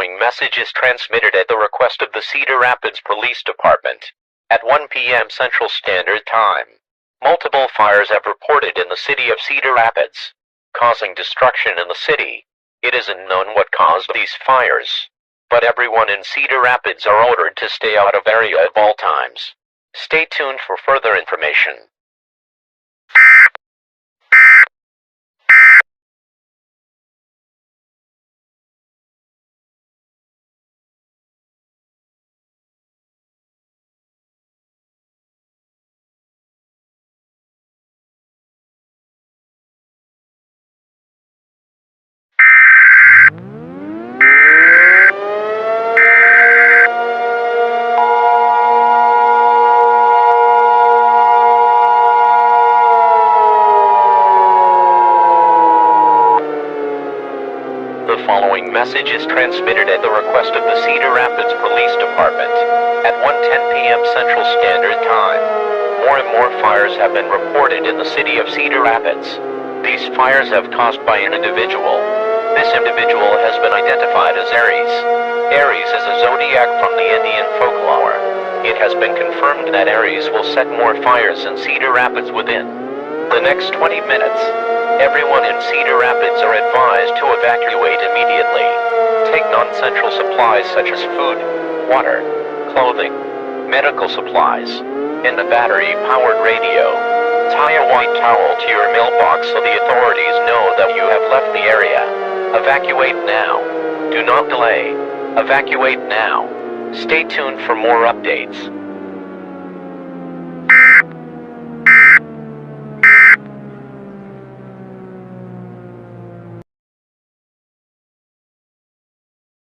following message is transmitted at the request of the Cedar Rapids Police Department. At 1 p.m. Central Standard Time, multiple fires have reported in the city of Cedar Rapids, causing destruction in the city. It isn't known what caused these fires, but everyone in Cedar Rapids are ordered to stay out of area at all times. Stay tuned for further information. The following message is transmitted at the request of the Cedar Rapids Police Department. At 1:10 p.m. Central Standard Time, more and more fires have been reported in the city of Cedar Rapids. These fires have caused by an individual. This individual has been identified as Aries. Aries is a zodiac from the Indian folklore. It has been confirmed that Aries will set more fires in Cedar Rapids within the next 20 minutes. Everyone in Cedar Rapids are advised to evacuate immediately. Take non-essential supplies such as food, water, clothing, medical supplies, and a battery-powered radio. Tie a white towel to your mailbox so the authorities know that you have left the area. Evacuate now. Do not delay. Evacuate now. Stay tuned for more updates.